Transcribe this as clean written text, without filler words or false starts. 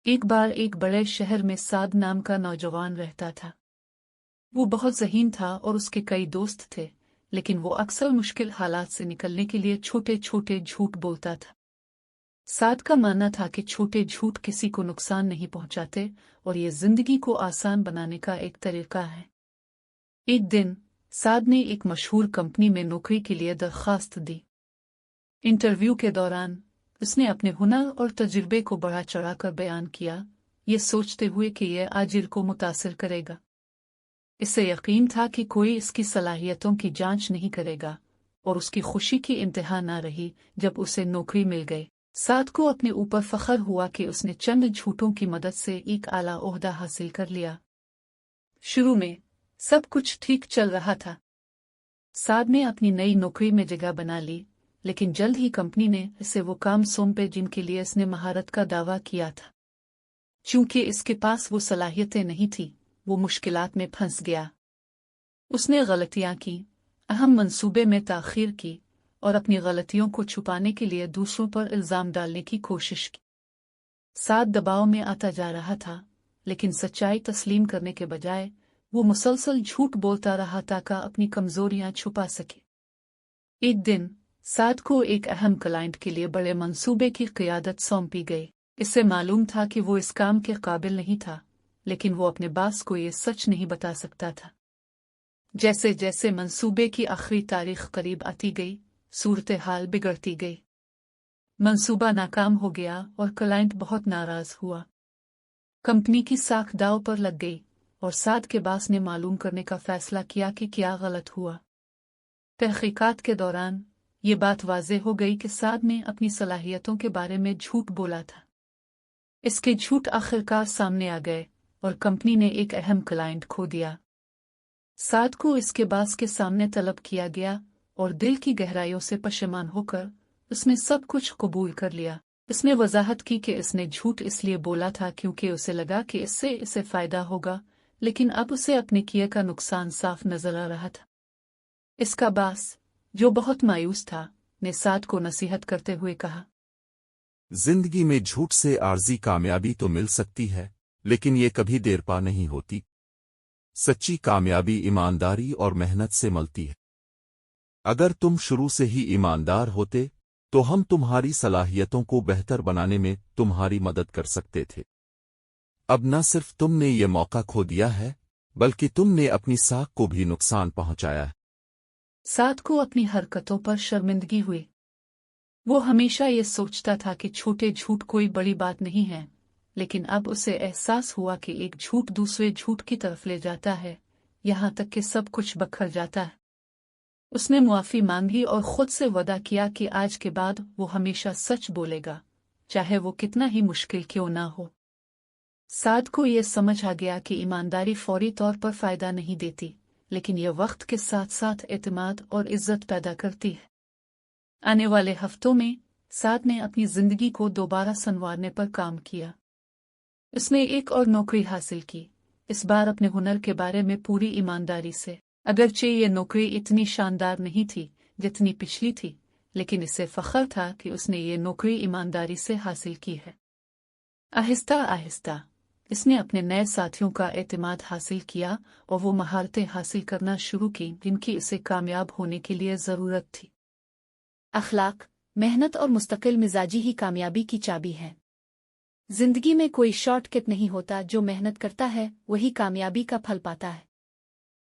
ایک بار ایک بڑے شہر میں سعد نام کا نوجوان رہتا تھا۔ وہ بہت ذہین تھا اور اس کے کئی دوست تھے، لیکن وہ اکثر مشکل حالات سے نکلنے کے لیے چھوٹے چھوٹے جھوٹ بولتا تھا۔ سعد کا ماننا تھا کہ چھوٹے جھوٹ کسی کو نقصان نہیں پہنچاتے اور یہ زندگی کو آسان بنانے کا ایک طریقہ ہے۔ ایک دن سعد نے ایک مشہور کمپنی میں نوکری کے لیے درخواست دی۔ انٹرویو کے دوران اس نے اپنے ہنر اور تجربے کو بڑھا چڑھا کر بیان کیا، یہ سوچتے ہوئے کہ یہ آجر کو متاثر کرے گا۔ اسے یقین تھا کہ کوئی اس کی صلاحیتوں کی جانچ نہیں کرے گا، اور اس کی خوشی کی انتہا نہ رہی جب اسے نوکری مل گئی۔ سعد کو اپنے اوپر فخر ہوا کہ اس نے چند جھوٹوں کی مدد سے ایک اعلیٰ عہدہ حاصل کر لیا۔ شروع میں سب کچھ ٹھیک چل رہا تھا۔ سعد نے اپنی نئی نوکری میں جگہ بنا لی، لیکن جلد ہی کمپنی نے اسے وہ کام سونپے جن کے لیے اس نے مہارت کا دعویٰ کیا تھا۔ چونکہ اس کے پاس وہ صلاحیتیں نہیں تھیں، وہ مشکلات میں پھنس گیا۔ اس نے غلطیاں کی، اہم منصوبے میں تاخیر کی، اور اپنی غلطیوں کو چھپانے کے لیے دوسروں پر الزام ڈالنے کی کوشش کی۔ سعد دباؤ میں آتا جا رہا تھا، لیکن سچائی تسلیم کرنے کے بجائے وہ مسلسل جھوٹ بولتا رہا تاکہ اپنی کمزوریاں چھپا سکے۔ ایک دن سعد کو ایک اہم کلائنٹ کے لیے بڑے منصوبے کی قیادت سونپی گئی۔ اسے معلوم تھا کہ وہ اس کام کے قابل نہیں تھا، لیکن وہ اپنے باس کو یہ سچ نہیں بتا سکتا تھا۔ جیسے جیسے منصوبے کی آخری تاریخ قریب آتی گئی، صورتحال بگڑتی گئی۔ منصوبہ ناکام ہو گیا اور کلائنٹ بہت ناراض ہوا۔ کمپنی کی ساکھ داؤ پر لگ گئی، اور سعد کے باس نے معلوم کرنے کا فیصلہ کیا کہ کیا غلط ہوا۔ تحقیقات کے دوران یہ بات واضح ہو گئی کہ سعد نے اپنی صلاحیتوں کے بارے میں جھوٹ بولا تھا۔ اس کے جھوٹ آخرکار سامنے آ گئے اور کمپنی نے ایک اہم کلائنٹ کھو دیا۔ سعد کو اس کے باس کے سامنے طلب کیا گیا اور دل کی گہرائیوں سے پشیمان ہو کر اس نے سب کچھ قبول کر لیا۔ اس نے وضاحت کی کہ اس نے جھوٹ اس لیے بولا تھا کیونکہ اسے لگا کہ اس سے اسے فائدہ ہوگا، لیکن اب اسے اپنے کیے کا نقصان صاف نظر آ رہا تھا۔ اس کا باس، جو بہت مایوس تھا، نے سعد کو نصیحت کرتے ہوئے کہا، زندگی میں جھوٹ سے عارضی کامیابی تو مل سکتی ہے، لیکن یہ کبھی دیر پا نہیں ہوتی۔ سچی کامیابی ایمانداری اور محنت سے ملتی ہے۔ اگر تم شروع سے ہی ایماندار ہوتے تو ہم تمہاری صلاحیتوں کو بہتر بنانے میں تمہاری مدد کر سکتے تھے۔ اب نہ صرف تم نے یہ موقع کھو دیا ہے، بلکہ تم نے اپنی ساکھ کو بھی نقصان پہنچایا ہے۔ سعد کو اپنی حرکتوں پر شرمندگی ہوئی۔ وہ ہمیشہ یہ سوچتا تھا کہ چھوٹے جھوٹ کوئی بڑی بات نہیں ہے، لیکن اب اسے احساس ہوا کہ ایک جھوٹ دوسرے جھوٹ کی طرف لے جاتا ہے، یہاں تک کہ سب کچھ بکھر جاتا ہے۔ اس نے معافی مانگی اور خود سے وعدہ کیا کہ آج کے بعد وہ ہمیشہ سچ بولے گا، چاہے وہ کتنا ہی مشکل کیوں نہ ہو۔ سعد کو یہ سمجھ آ گیا کہ ایمانداری فوری طور پر فائدہ نہیں دیتی، لیکن یہ وقت کے ساتھ ساتھ اعتماد اور عزت پیدا کرتی ہے۔ آنے والے ہفتوں میں سعد نے اپنی زندگی کو دوبارہ سنوارنے پر کام کیا۔ اس نے ایک اور نوکری حاصل کی، اس بار اپنے ہنر کے بارے میں پوری ایمانداری سے۔ اگرچہ یہ نوکری اتنی شاندار نہیں تھی جتنی پچھلی تھی، لیکن اسے فخر تھا کہ اس نے یہ نوکری ایمانداری سے حاصل کی ہے۔ آہستہ آہستہ اس نے اپنے نئے ساتھیوں کا اعتماد حاصل کیا اور وہ مہارتیں حاصل کرنا شروع کی جن کی اسے کامیاب ہونے کے لیے ضرورت تھی۔ اخلاق، محنت اور مستقل مزاجی ہی کامیابی کی چابی ہے۔ زندگی میں کوئی شارٹ کٹ نہیں ہوتا، جو محنت کرتا ہے وہی کامیابی کا پھل پاتا ہے۔